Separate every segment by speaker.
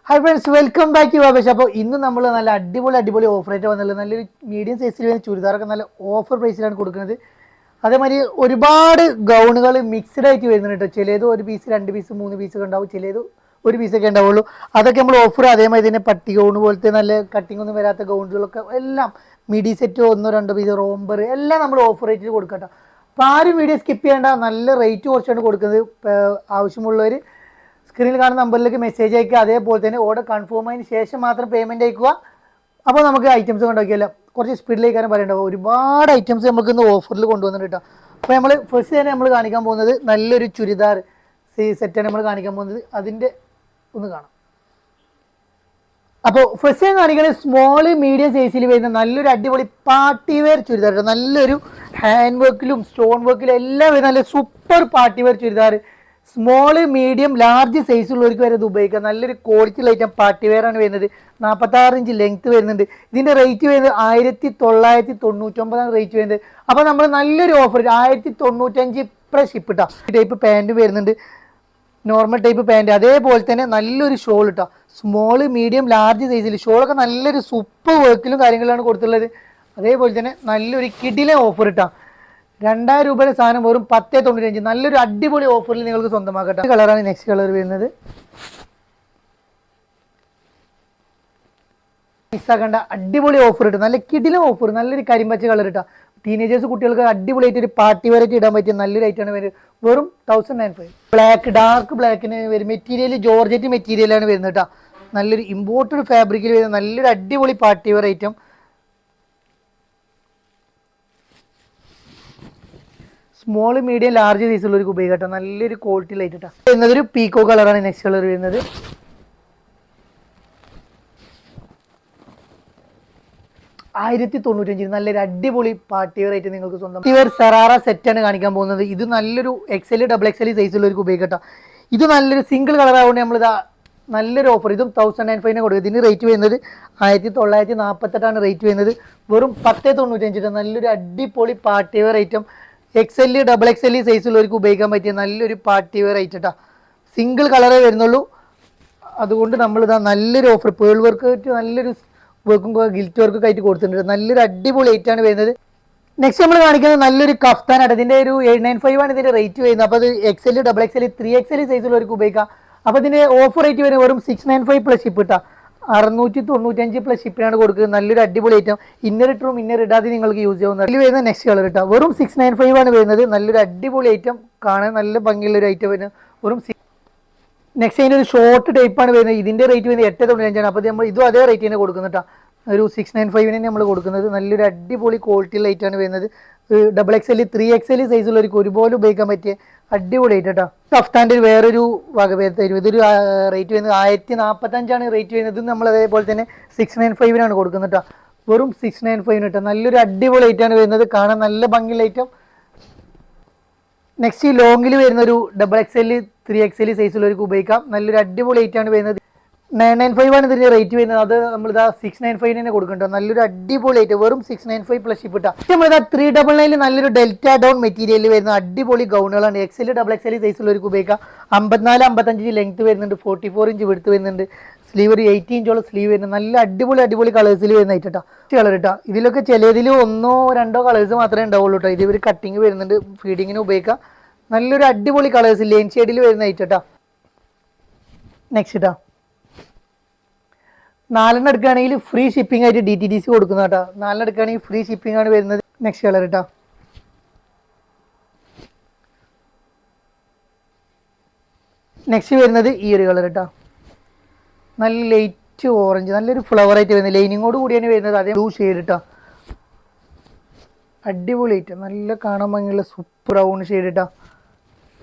Speaker 1: Hi friends, welcome back to വാബേഷ്. അപ്പോൾ ഇന്ന് നമ്മൾ നല്ല അടിപൊളി ഓഫർ ആയിട്ട് വന്നുള്ളത്. നല്ലൊരു മീഡിയം സൈസിൽ വരുന്ന ചുരിദാറൊക്കെ നല്ല ഓഫർ പ്രൈസിലാണ് കൊടുക്കുന്നത്. അതേമാതിരി ഒരുപാട് ഗൗണുകൾ മിക്സ്ഡ് ആയിട്ട് വരുന്നുണ്ട് കേട്ടോ. ചിലത് ഒരു പീസ്, രണ്ട് പീസ്, മൂന്ന് പീസ് ഒക്കെ ഉണ്ടാവും, ചിലത് ഒരു പീസൊക്കെ ഉണ്ടാവുള്ളൂ. അതൊക്കെ നമ്മൾ ഓഫർ. അതേമാതിരി തന്നെ പട്ടി ഗൗൺ പോലത്തെ നല്ല കട്ടിംഗ് ഒന്നും വരാത്ത ഗൗണുകളൊക്കെ എല്ലാം മിഡി സെറ്റ് ഒന്നോ രണ്ടോ പീസ്, റോംബർ എല്ലാം നമ്മൾ ഓഫർ റേറ്റിൽ കൊടുക്കാം കേട്ടോ. അപ്പോൾ ആരും വീഡിയോ സ്കിപ്പ് ചെയ്യേണ്ട. നല്ല റേറ്റ് കുറച്ചാണ് കൊടുക്കുന്നത്. ആവശ്യമുള്ളവർ സ്ക്രീനിൽ കാണുന്ന നമ്പറിലേക്ക് മെസ്സേജ് അയക്കുക. അതേപോലെ തന്നെ ഓർഡർ കൺഫേം ആയതിന് ശേഷം മാത്രം പേയ്മെൻറ്റ് അയക്കുക. അപ്പോൾ നമുക്ക് ഐറ്റംസ് കൊണ്ടുവയ്ക്കില്ല, കുറച്ച് സ്പീഡിലേക്കാണ് പറയേണ്ടത്. ഒരുപാട് ഐറ്റംസ് നമുക്ക് ഇന്ന് ഓഫറിൽ കൊണ്ടുവന്നിട്ട് കേട്ടോ. അപ്പോൾ നമ്മൾ ഫസ്റ്റ് തന്നെ നമ്മൾ കാണിക്കാൻ പോകുന്നത് നല്ലൊരു ചുരിദാർ സെറ്റാണ് നമ്മൾ കാണിക്കാൻ പോകുന്നത്. അതിൻ്റെ ഒന്ന് കാണാം. അപ്പോൾ ഫസ്റ്റ് ഞാൻ കാണിക്കുന്നത് സ്മോൾ മീഡിയം സൈസിൽ വരുന്ന നല്ലൊരു അടിപൊളി പാർട്ടി വെയർ ചുരിദാർ. നല്ലൊരു ഹാൻഡ് വർക്കിലും സ്റ്റോൺ വർക്കിലും എല്ലാം വരുന്ന നല്ല super party wear churidar. Small medium large സൈസുള്ളവർക്ക് വരെ ഇത് ഉപയോഗിക്കാം. നല്ലൊരു ക്വാളിറ്റി ഐറ്റം പാർട്ടി വെയർ ആണ് വരുന്നത്. 46 ഇഞ്ച് ലെങ്ത് വരുന്നുണ്ട്. ഇതിൻ്റെ റേറ്റ് വരുന്നത് 1999 റേറ്റ് വരുന്നത്. അപ്പോൾ നമ്മൾ നല്ലൊരു ഓഫർ 1095 പ്ലസ് ഷിപ്പ് ഇട്ടാ. ടൈപ്പ് പാൻറ്റ് വരുന്നുണ്ട്, നോർമൽ ടൈപ്പ് പാൻറ്റ്. അതേപോലെ തന്നെ നല്ലൊരു ഷോൾ ഇട്ടാ. സ്മോൾ മീഡിയം ലാർജ് സൈസിൽ ഷോളൊക്കെ നല്ലൊരു സൂപ്പർ വർക്കിലും കാര്യങ്ങളിലാണ് കൊടുത്തുള്ളത്. അതേപോലെ തന്നെ നല്ലൊരു കിടിലൻ ഓഫർ ഇട്ടാ. 2000 രൂപയുടെ സാധനം വെറും 1095. നല്ലൊരു അടിപൊളി ഓഫറിൽ നിങ്ങൾക്ക് സ്വന്തമാക്കട്ടെ. കളറാണ് നെക്സ്റ്റ് കളർ വരുന്നത്. മിസ്സാക്കണ്ട, അടിപൊളി ഓഫർ ഇട്ട് നല്ല കിടിലൻ ഓഫർ. നല്ലൊരു കരിമ്പച്ച കളർ ഇട്ടാ. ടീനേജേഴ്സ് കുട്ടികൾക്ക് അടിപൊളിയായിട്ട് ഒരു പാർട്ടി വെറൈറ്റി ഇടാൻ പറ്റിയ നല്ലൊരു ഐറ്റാണ് വരുന്നത്. വെറും 1095. ബ്ലാക്ക്, ഡാർക്ക് ബ്ലാക്കിന് വരും. മെറ്റീരിയൽ ജോർജറ്റ് മെറ്റീരിയലാണ് വരുന്നത് കേട്ടോ. നല്ലൊരു ഇമ്പോർട്ടഡ് ഫാബ്രിക്കിൽ വരുന്ന നല്ലൊരു അടിപൊളി party wear item. Small medium large സൈസുള്ളവർക്ക് ഉപയോഗിക്കട്ടെ. നല്ലൊരു ക്വാളിറ്റി ലൈറ്റ് ഇട്ടാ. വരുന്നത് ഒരു പീക്കോ കളറാണ് നെക്സ്റ്റ് കളർ വരുന്നത്. 1095. നല്ലൊരു അടിപൊളി പാർട്ടി വെയർ ആയിട്ട് നിങ്ങൾക്ക് സ്വന്തം വെയർ സറാറ സെറ്റാണ് കാണിക്കാൻ പോകുന്നത്. ഇത് നല്ലൊരു XL ഡബിൾ XL സൈസുള്ളവർക്ക് ഉപയോഗിക്കട്ടെ. ഇത് നല്ലൊരു സിംഗിൾ കളർ ആവുകൊണ്ട് നമ്മളിതാ നല്ലൊരു ഓഫർ. ഇതും 1095 കൊടുക്കുക. ഇതിന് റേറ്റ് വരുന്നത് 1948 റേറ്റ് വരുന്നത്. വെറും 1095. നല്ലൊരു അടിപൊളി party wear item. XL double XL സൈസുള്ളവർക്ക് ഉപയോഗിക്കാൻ പറ്റിയ നല്ലൊരു പാർട്ടി വെയർ ഐറ്റട്ടാ. സിംഗിൾ കളറേ വരുന്നുള്ളൂ. അതുകൊണ്ട് നമ്മളിതാ നല്ലൊരു ഓഫർ. പേൾ വർക്ക് നല്ലൊരു വർക്കും ഗിൽറ്റ് വർക്കൊക്കെ ആയിട്ട് കൊടുത്തിട്ടുണ്ട്. നല്ലൊരു അടിപൊളി ഐറ്റാണ് വരുന്നത്. നെക്സ്റ്റ് നമ്മൾ കാണിക്കുന്നത് നല്ലൊരു കഫ്താനാണ്. ഇതിൻ്റെ ഒരു 795 ഇതിൻ്റെ റേറ്റ് വരുന്നത്. അപ്പോൾ അത് XL ഡബിൾ XL 3XL സൈസുള്ളവർക്ക് ഉപയോഗിക്കാം. അപ്പോൾ ഇതിൻ്റെ ഓഫർ റേറ്റ് വരുന്നത് വെറും 695 പ്ലസ് ഷിപ്പ് ഇട്ടാ. 695 പ്ലസ് ഷിപ്പിനാണ് കൊടുക്കുന്നത്. നല്ലൊരു അടിപൊളി ഐറ്റം. ഇന്നർ ഇട്ടും ഇന്നർ ഇടാതെ നിങ്ങൾക്ക് യൂസ് ചെയ്യാവുന്ന ഇതിൽ വരുന്ന നെക്സ്റ്റ് കളർ ഇട്ടാ. വെറും 695 വരുന്നത്. നല്ലൊരു അടിപൊളി ഐറ്റം, കാണാൻ നല്ല ഭംഗിയുള്ള ഒരു ഐറ്റം വരുന്നത്. വെറും നെക്സ്റ്റ് അതിൻ്റെ ഒരു ഷോർട്ട് ടൈപ്പാണ് വരുന്നത്. ഇതിൻ്റെ റേറ്റ് വരുന്നത് 895. അപ്പോൾ നമ്മൾ ഇതും അതേ റേറ്റ് തന്നെ കൊടുക്കുന്നത് കേട്ടോ. ഒരു 695 നമ്മൾ കൊടുക്കുന്നത്. നല്ലൊരു അടിപൊളി ക്വാളിറ്റി ലൈറ്റാണ് വരുന്നത്. ഡബിൾ XL 3XL സൈസുള്ളവർക്ക് ഒരുപോലെ ഉപയോഗിക്കാൻ പറ്റിയ അടിപൊളി ഐറ്റം കേട്ടോ. കഫ്താൻ്റെ വേറൊരു വക പേര്. ഇതൊരു റേറ്റ് വരുന്നത് 1045 റേറ്റ് വരുന്നത്. നമ്മൾ അതേപോലെ തന്നെ 695 കൊടുക്കുന്നത് കേട്ടോ. വെറും 695 കേട്ടോ. നല്ലൊരു അടിപൊളി ഐറ്റാണ് വരുന്നത്. കാണാൻ നല്ല ഭംഗിയുള്ള ഐറ്റം. നെക്സ്റ്റ് ഈ ലോങ്ങിൽ വരുന്ന ഒരു ഡബിൾ XL 3XL സൈസുള്ളവർക്ക് ഉപയോഗിക്കാം. നല്ലൊരു അടിപൊളി ഐറ്റാണ് വരുന്നത്. 995 ഇതിൻ്റെ റേറ്റ് വരുന്നത്. അത് നമ്മളിതാ 695 തന്നെ കൊടുക്കണ്ടോ. നല്ലൊരു അടിപൊളി ഐറ്റം. വെറും 695 പ്ലസ് ഷിപ്പ് ഇട്ടാ. നമ്മളിതാ 399 നല്ലൊരു ഡെൽറ്റ ഡൗൺ മെറ്റീരിയലിൽ വരുന്ന അടിപൊളി ഗൗണുകളാണ്. XL ഡബിൾ XL സൈസുള്ളവർക്ക് ഉപയോഗിക്കാം. 54-55 ലെങ്ത് വരുന്നുണ്ട്. 44 ഇഞ്ച് വെടുത്ത് വരുന്നുണ്ട്. സ്ലീവ് ഒരു 80 ഇഞ്ചോളം സ്ലീവ് വരുന്നത്. നല്ല അടിപൊളി കളേഴ്സിൽ വരുന്ന ഐറ്റാ. കളർ ഇട്ടാ. ഇതിലൊക്കെ ചിലതിൽ 1-2 കളേഴ്സ് മാത്രമേ ഉണ്ടാവുള്ളൂ കേട്ടോ. ഇത് ഒരു കട്ടിങ് വരുന്നുണ്ട്. ഫീഡിങ്ങിന് ഉപയോഗിക്കാം. നല്ലൊരു അടിപൊളി കളേഴ്സ് ലെയിൻ ഷെയ്ഡിൽ വരുന്ന ഐറ്റാ. നെക്സ്റ്റ് ഇട്ടാ. 4 എടുക്കുകയാണെങ്കിൽ ഫ്രീ ഷിപ്പിംഗ് ആയിട്ട് DTDC കൊടുക്കുന്ന കേട്ടോ. 4 എടുക്കുകയാണെങ്കിൽ ഫ്രീ ഷിപ്പിംഗ് ആണ് വരുന്നത്. നെക്സ്റ്റ് കളർ കേട്ടോ. നെക്സ്റ്റ് വരുന്നത് ഈ ഒരു കളർ കേട്ടോ. നല്ല ലൈറ്റ് ഓറഞ്ച്, നല്ലൊരു ഫ്ലവർ ആയിട്ട് വരുന്നത്. ലൈനിങ്ങോട് കൂടിയാണ് വരുന്നത്. അതേ ബ്ലൂ ഷെയ്ഡ് കേട്ടോ. അടിപൊളി ആയിട്ട് നല്ല കാണാൻ ഭംഗിയുള്ള സൂപ്പർ ബ്രൗൺ ഷെയ്ഡ് കേട്ടോ.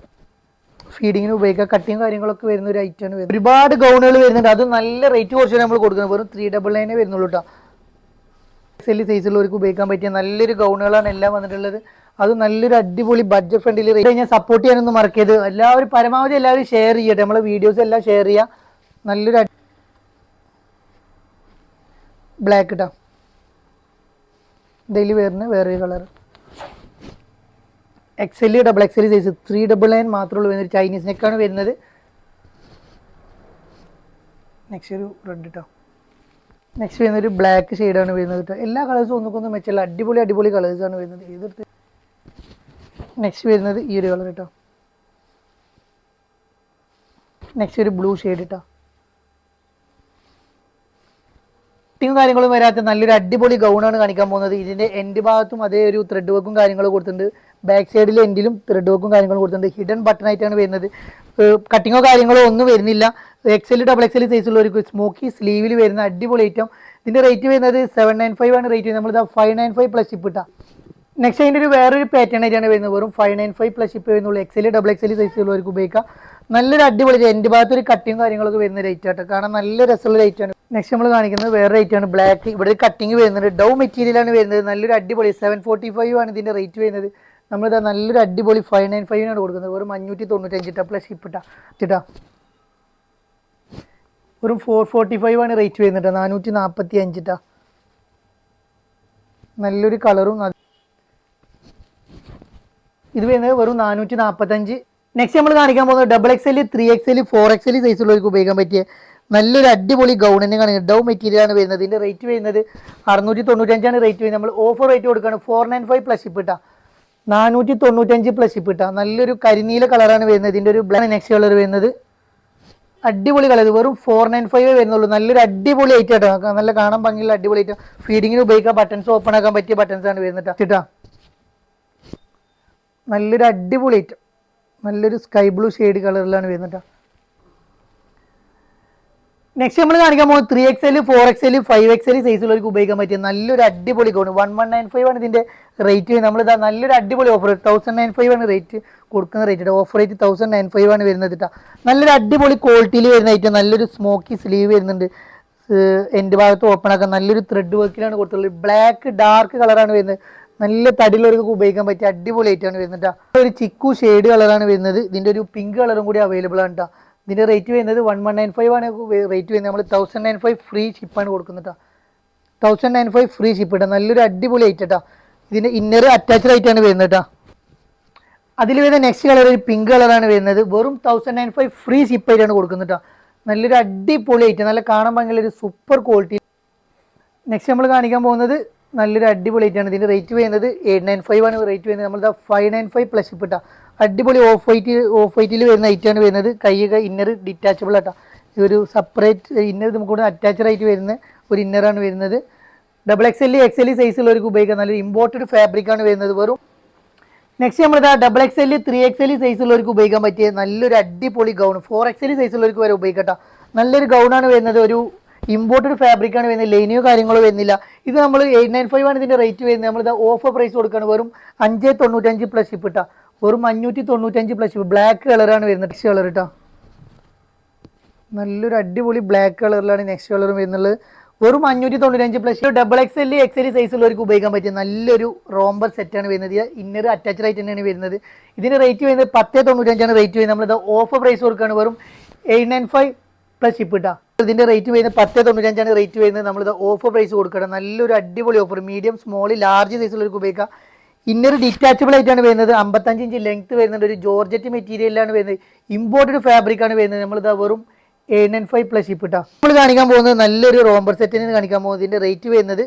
Speaker 1: ഫീഡിങ്ങിന് ഉപയോഗിക്കുക. കട്ടിങ് കാര്യങ്ങളൊക്കെ വരുന്ന ഒരു ഐറ്റാണ് വരുന്നത്. ഒരുപാട് ഗൗണുകൾ വരുന്നുണ്ട്. അത് നല്ല റേറ്റ് കുറച്ച് നമ്മൾ കൊടുക്കുന്നത്. വെറും 399 വരുന്നുള്ളൂ കേട്ടോ. XL സൈസുള്ളവർക്ക് ഉപയോഗിക്കാൻ പറ്റിയ നല്ലൊരു ഗൗണുകളാണ് എല്ലാം വന്നിട്ടുള്ളത്. അത് നല്ലൊരു അടിപൊളി ബഡ്ജറ്റ് ഫ്രണ്ടിൽ ഞാൻ സപ്പോർട്ട് ചെയ്യാനൊന്നും മറക്കരുത്. എല്ലാവരും പരമാവധി എല്ലാവരും ഷെയർ ചെയ്യട്ടെ. നമ്മളെ വീഡിയോസ് എല്ലാം ഷെയർ ചെയ്യുക. നല്ലൊരു ബ്ലാക്ക് കേട്ടോ. ഡെയിലി വെയറിന് വേറൊരു colour. XL double XL size 399 മാത്രമേ ഉള്ളൂ. വരുന്നത് ചൈനീസ് നെക്കാണ് വരുന്നത്. നെക്സ്റ്റ് ഒരു റെഡ് കേട്ടോ. നെക്സ്റ്റ് വരുന്നത് ഒരു ബ്ലാക്ക് ഷെയ്ഡാണ് വരുന്നത് കേട്ടോ. എല്ലാ കളേഴ്സും ഒന്നുകൊന്നും മെച്ചല്ല, അടിപൊളി അടിപൊളി കളേഴ്സാണ് വരുന്നത്. ഏതെടുത്ത് നെക്സ്റ്റ് വരുന്നത് ഈ ഒരു കളർ കേട്ടോ. നെക്സ്റ്റ് ഒരു ബ്ലൂ ഷെയ്ഡ് കേട്ടോ. ും കാര്യങ്ങളും വരാത്ത നല്ലൊരു അടിപൊളി ഗൗണാണ് കാണിക്കാൻ പോകുന്നത്. ഇതിന്റെ എൻഡ് ഭാഗത്തും അതേ ഒരു ത്രെഡ് വർക്കും കാര്യങ്ങളും കൊടുത്തിട്ടുണ്ട്. ബാക്ക് സൈഡിൽ എൻഡിലും ത്രെഡ് വർക്കും കാര്യങ്ങളും കൊടുത്തിട്ടുണ്ട്. ഹിഡൻ ബട്ടൺ ആയിട്ടാണ് വരുന്നത്. കട്ടിങ്ങോ കാര്യങ്ങളോ ഒന്നും വരുന്നില്ല. XL XXL സൈസുള്ള ഒരു സ്മോക്കി സ്ലീവിൽ വരുന്ന അടിപൊളി ഐറ്റം. ഇതിന്റെ റേറ്റ് വരുന്നത് 795 ആണ് റേറ്റ്. നമ്മൾ 595 പ്ലസ് ഷിപ്പ് ഇട്ടാ. നെക്സ്റ്റ് അതിൻ്റെ ഒരു വേറൊരു പാറ്റേൺ ആയിട്ടാണ് വരുന്നത്. വെറും 595 പ്ലസ് ഷിപ്പ് വരുന്നുള്ളൂ. XL XXL സൈസുള്ളവർക്ക് ഉപയോഗിക്കാം. നല്ലൊരു അടിപൊളി എൻ്റെ ഭാഗത്ത് ഒരു കട്ടിങ് കാര്യങ്ങളൊക്കെ വരുന്ന റേറ്റ് ആട്ടോ. കാണാൻ നല്ല രസമുള്ള റേറ്റ് ആണ്. നെക്സ്റ്റ് നമ്മൾ കാണിക്കുന്നത് വേറെ റേറ്റ് ആണ്. ബ്ലാക്ക് ഇവിടെ കട്ടിങ് വരുന്നുണ്ട്. ഡൗ മെറ്റീരിയലാണ് വരുന്നത്. നല്ലൊരു അടിപൊളി 745 ആണ് ഇതിന്റെ റേറ്റ് വരുന്നത്. നമ്മളിതാ നല്ലൊരു അടിപൊളി 595 കൊടുക്കുന്നത്. വെറും 595 പ്ലസ് ഷിപ്പ് ഇട്ടാ. വെറും 445 ആണ് റേറ്റ് വരുന്നത്. 445 നല്ലൊരു കളറും. ഇത് വരുന്നത് വെറും 445. നെക്സ്റ്റ് നമ്മൾ കാണിക്കാൻ പോകുന്നത് XXL 3XL 4XL സൈസുള്ളവർക്ക് ഉപയോഗിക്കാൻ പറ്റിയ നല്ലൊരു അടിപൊളി ഗൗൺ തന്നെ കാണിക്കുന്നത്. ഡൗ മെറ്റീരിയൽ ആണ് വരുന്നത്. ഇതിന്റെ റേറ്റ് വരുന്നത് 695 റേറ്റ് വരുന്നത്. നമ്മൾ ഓഫർ റേറ്റ് കൊടുക്കുകയാണ് 495 പ്ലസ് ഷിപ്പ് ഇട്ടാ. 495 പ്ലസ് ഷിപ്പ് ഇട്ടാ. നല്ലൊരു കരിനീല കളറാണ് വരുന്നത്. ഇതിന്റെ ഒരു ബ്ലാക്ക് നെക്സ്റ്റ് കളർ വരുന്നത് അടിപൊളി കളർ. വെറും 495 വരുന്നുള്ളൂ. നല്ലൊരു അടിപൊളി ഐറ്റം ആട്ടോ. നല്ല കാണാൻ ഭംഗിയുള്ള അടിപൊളി ഐറ്റം. ഫീഡിങ്ങിന് ഉപയോഗിക്കാം. ബട്ടൺസ് ഓപ്പൺ ആക്കാൻ പറ്റിയ ബട്ടൺസ് ആണ് വരുന്നത് കേട്ടോ. നല്ലൊരു അടിപൊളി ഐറ്റം. നല്ലൊരു സ്കൈ ബ്ലൂ ഷെയ്ഡ് കളറിലാണ് വരുന്നത്. നെക്സ്റ്റ് നമ്മൾ കാണിക്കാൻ പോകുന്നത് 3XL 4XL 5XL സൈസുള്ളവർക്ക് ഉപയോഗിക്കാൻ പറ്റിയ നല്ലൊരു അടിപൊളി ഗൗൺ. 1195 ആണ് ഇതിന്റെ റേറ്റ്. നമ്മളിതാ നല്ലൊരു അടിപൊളി ഓഫർ 1095 ആണ് റേറ്റ് കൊടുക്കുന്ന റേറ്റ്. ഓഫർ റേറ്റ് 1095 ആണ് വരുന്നത് കേട്ടോ. നല്ലൊരു അടിപൊളി ക്വാളിറ്റിയിൽ വരുന്ന ഐറ്റം. നല്ലൊരു സ്മോക്കി സ്ലീവ് വരുന്നുണ്ട്. എൻ്റെ ഭാഗത്ത് ഓപ്പൺ ആക്കാൻ നല്ലൊരു ത്രെഡ് വർക്കിലാണ് കൊടുത്തുള്ളത്. ബ്ലാക്ക് ഡാർക്ക് കളറാണ് വരുന്നത്. നല്ല തടിയുള്ളവർക്ക് ഉപയോഗിക്കാൻ പറ്റിയ അടിപൊളി ആയിട്ടാണ് വരുന്നത്. ഒരു ചിക്കു ഷെയ്ഡ് കളറാണ് വരുന്നത്. ഇതിന്റെ ഒരു പിങ്ക് കളറും കൂടി അവൈലബിൾ ആണ് കേട്ടോ. ഇതിന്റെ റേറ്റ് വരുന്നത് 1195 ആണ് റേറ്റ് വരുന്നത്. നമ്മൾ 1095 ഫ്രീ ഷിപ്പാണ് കൊടുക്കുന്നത്. 1095 ഫ്രീ ഷിപ്പ് ഇട്ടാ. നല്ലൊരു അടിപൊളി ആയിട്ട് കേട്ടോ. ഇതിന്റെ ഇന്നർ അറ്റാച്ച്ഡ് ആയിട്ടാണ് വരുന്നത് കേട്ടോ. അതിൽ വരുന്ന നെക്സ്റ്റ് കളർ ഒരു പിങ്ക് കളറാണ് വരുന്നത്. വെറും 1095 ഫ്രീ ഷിപ്പ് ആയിട്ടാണ് കൊടുക്കുന്നത് കേട്ടോ. നല്ലൊരു അടിപൊളി ആയിട്ട് നല്ല കാണാൻ ഭംഗിയുള്ള ഒരു സൂപ്പർ ക്വാളിറ്റി. നെക്സ്റ്റ് നമ്മൾ കാണിക്കാൻ പോകുന്നത് നല്ലൊരു അടിപൊളി ആയിട്ടാണ്. ഇതിന്റെ റേറ്റ് വരുന്നത് 895 ആണ് റേറ്റ് വരുന്നത്. നമ്മൾ 595 പ്ലസ് ഷിപ്പ് ഇട്ടാ. അടിപൊളി ഓഫ് വൈറ്റിൽ വരുന്ന ഐറ്റാണ് വരുന്നത്. കൈയൊക്കെ ഇന്നർ ഡിറ്റാച്ചബിൾ ആട്ടാ. ഒരു സെപ്പറേറ്റ് ഇന്നർ നമുക്ക് അറ്റാച്ച്ഡ് ആയിട്ട് വരുന്ന ഒരു ഇന്നറാണ് വരുന്നത്. XXL XL സൈസുള്ളവർക്ക് ഉപയോഗിക്കാൻ നല്ലൊരു ഇമ്പോർട്ടഡ് ഫാബ്രിക് ആണ് വരുന്നത്. വെറും നെക്സ്റ്റ് നമ്മൾ XXL 3XL സൈസുള്ളവർക്ക് ഉപയോഗിക്കാൻ പറ്റിയ നല്ലൊരു അടിപൊളി ഗൗൺ. 4XL സൈസുള്ളവർക്ക് വരെ ഉപയോഗിക്കട്ടോ. നല്ലൊരു ഗൗണാണ് വരുന്നത്. ഒരു ഇമ്പോർട്ടഡ് ഫാബ്രിക് ആണ് വരുന്നത്. ലൈനിയോ കാര്യങ്ങളോ വരുന്നില്ല. ഇത് നമ്മൾ 895 ആണ് ഇതിന്റെ റേറ്റ് വരുന്നത്. നമ്മൾ ഓഫർ പ്രൈസ് കൊടുക്കുകയാണ്. വെറും 595 പ്ലസ് ഷിപ്പ് ഇട്ടാ. വെറും 595 പ്ലസ് ഷിപ്പ്. ബ്ലാക്ക് കളറാണ് വരുന്നത്. നെക്സ്റ്റ് കളർ ഇട്ടാ. നല്ലൊരു അടിപൊളി ബ്ലാക്ക് കളറിലാണ് നെക്സ്റ്റ് കളർ വരുന്നത്. വെറും 595 പ്ലസ്. XXL XL സൈസുള്ളവർക്ക് ഉപയോഗിക്കാൻ പറ്റിയ നല്ലൊരു റോംബർ സെറ്റാണ് വരുന്നത്. ഇന്നർ അറ്റാച്ച്ഡ് ആയിട്ട് തന്നെയാണ് വരുന്നത്. ഇതിന്റെ റേറ്റ് വരുന്നത് 1095 ആണ് റേറ്റ് വരുന്നത്. നമ്മളിത് ഓഫർ പ്രൈസ് കൊടുക്കുകയാണ്. വെറും 895 പ്ലസ് ഷിപ്പ് ഇട്ടാ. ഇതിന്റെ റേറ്റ് വരുന്നത് 1095 ആണ് റേറ്റ് വരുന്നത്. നമ്മളിത് ഓഫർ പ്രൈസ് കൊടുക്കണം. നല്ലൊരു അടിപൊളി ഓഫർ. മീഡിയം സ്മോൾ ലാർജ് സൈസുള്ളവർക്ക് ഉപയോഗിക്കാം. ഇന്നർ ഡിറ്റാച്ചബിൾ ആയിട്ടാണ് വരുന്നത്. 55 ഇഞ്ച് ലെങ്ത് വരുന്നുണ്ട്. ഒരു ജോർജറ്റ് മെറ്റീരിയലാണ് വരുന്നത്. ഇമ്പോർട്ടഡ് ഫാബ്രിക് ആണ് വരുന്നത്. നമ്മളിത് വെറും 895 പ്ലസ് ഷിപ്പ് ഇട്ടാ. നമ്മൾ കാണിക്കാൻ പോകുന്നത് നല്ലൊരു റോംബർ സെറ്റിന് കാണിക്കാൻ പോകുന്നത്. ഇതിന്റെ റേറ്റ് വരുന്നത്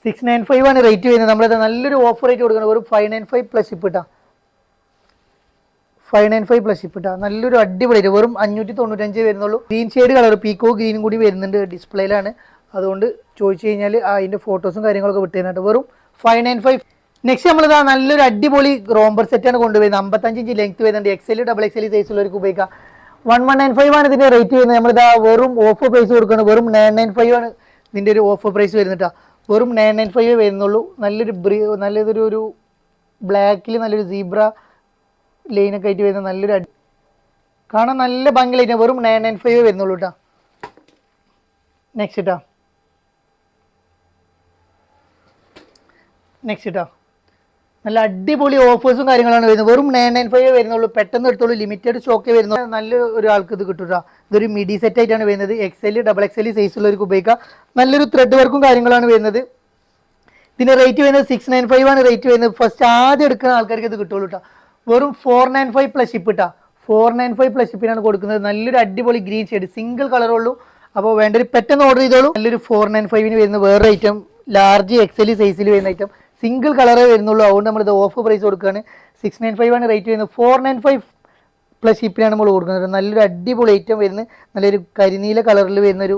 Speaker 1: 695 ആണ് റേറ്റ് വരുന്നത്. നമ്മളത് നല്ലൊരു ഓഫർ റേറ്റ് കൊടുക്കണം. വെറും 595 പ്ലസ് ഷിപ്പ് ഇട്ടാ. 595 പ്ലസ് ഷിപ്പ് ഇട്ടാ. നല്ലൊരു അടിപൊളി വെറും 595 വരുന്നുള്ളൂ. ഗ്രീൻ ഷെയ്ഡ് കളർ പീക്കോ ഗ്രീനും കൂടി വരുന്നുണ്ട്. ഡിസ്പ്ലേയിലാണ്. അതുകൊണ്ട് ചോദിച്ചു കഴിഞ്ഞാൽ അതിന്റെ ഫോട്ടോസും കാര്യങ്ങളൊക്കെ വിട്ടുതരാനായിട്ട്. വെറും 595. നെക്സ്റ്റ് നമ്മളിതാ നല്ലൊരു അടിപൊളി റോംബർ സെറ്റാണ് കൊണ്ടുവരുന്നത്. 55 ഇഞ്ച് ലെങ്ത് വരുന്നുണ്ട്. XL XXL സൈസുള്ളവർക്ക് ഉപയോഗിക്കാം. 1195 ആണ് ഇതിന്റെ റേറ്റ് വരുന്നത്. നമ്മളിതാ വെറും ഓഫർ പ്രൈസ് കൊടുക്കുകയാണ്. വെറും 995 ആണ് ഇതിന്റെ ഒരു ഓഫർ പ്രൈസ് വരുന്നിട്ടാ. വെറും 995 വരുന്നുള്ളൂ. നല്ലൊരു ബ്ലാക്കിൽ നല്ലൊരു സീബ്ര ലൈനൊക്കെ ആയിട്ട് വരുന്ന നല്ലൊരു കാണാൻ നല്ല ഭംഗിയായിട്ട് വെറും 995 വരുന്നുള്ളൂ കേട്ടോ. നെക്സ്റ്റ് കേട്ടോ നല്ല അടിപൊളി ഓഫേഴ്സും കാര്യങ്ങളാണ് വരുന്നത്. വെറും 995 വരുന്നുള്ളൂ. പെട്ടെന്ന് എടുത്തോളൂ. ലിമിറ്റഡ് സ്റ്റോക്കേ വരുന്നു. നല്ല ഒരാൾക്ക് ഇത് കിട്ടുക. ഇതൊരു മിഡി സെറ്റ് ആയിട്ടാണ് വരുന്നത്. XL XXL സൈസുള്ളവർക്ക് ഉപയോഗിക്കാം. നല്ലൊരു ത്രെഡ് വർക്കും കാര്യങ്ങളാണ് വരുന്നത്. ഇതിന്റെ റേറ്റ് വരുന്നത് 695 ആണ് റേറ്റ് വരുന്നത്. ഫസ്റ്റ് ആദ്യം എടുക്കുന്ന ആൾക്കാർക്ക് ഇത് കിട്ടുള്ളൂ കേട്ടോ. വെറും 495 പ്ലസ് ഷിപ്പ് ഇട്ടാ. 495 പ്ലസ് ഷിപ്പിനാണ് കൊടുക്കുന്നത്. നല്ലൊരു അടിപൊളി ഗ്രീൻ ഷെയ്ഡ് സിംഗിൾ കളറുള്ളൂ. അപ്പോൾ വേണ്ടൊരു പെട്ടെന്ന് ഓർഡർ ചെയ്തോളൂ. നല്ലൊരു 495 വരുന്ന വേറെ ഐറ്റം ലാർജ് എക്സൽ സൈസിൽ വരുന്ന ഐറ്റം സിംഗിൾ കളറേ വരുന്നുള്ളൂ. അതുകൊണ്ട് നമ്മളിത് ഓഫ് പ്രൈസ് കൊടുക്കുകയാണ്. 695 ആണ് റേറ്റ് വരുന്നത്. 495 പ്ലസ് ഷിപ്പിനാണ് നമ്മൾ കൊടുക്കുന്നത്. നല്ലൊരു അടിപൊളി ഐറ്റം വരുന്നത്, നല്ലൊരു കരിനീല കളറിൽ വരുന്നൊരു.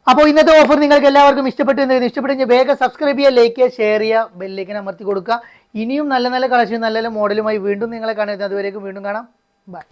Speaker 1: അപ്പോൾ ഇന്നത്തെ ഓഫർ നിങ്ങൾക്ക് എല്ലാവർക്കും ഇഷ്ടപ്പെട്ടു എന്ന് ഇഷ്ടപ്പെട്ടെങ്കിൽ വേഗം സബ്സ്ക്രൈബ് ചെയ്യുക, ലൈക്ക് ചെയ്യുക, ഷെയർ ചെയ്യുക, ബെല്ലേക്കിന് അമർത്തി കൊടുക്കുക. ഇനിയും നല്ല നല്ല കളക്ഷൻ നല്ല നല്ല മോഡലുമായി വീണ്ടും നിങ്ങളെ കാണുന്നത്. അതുവരേക്കും വീണ്ടും കാണാം. ബൈ.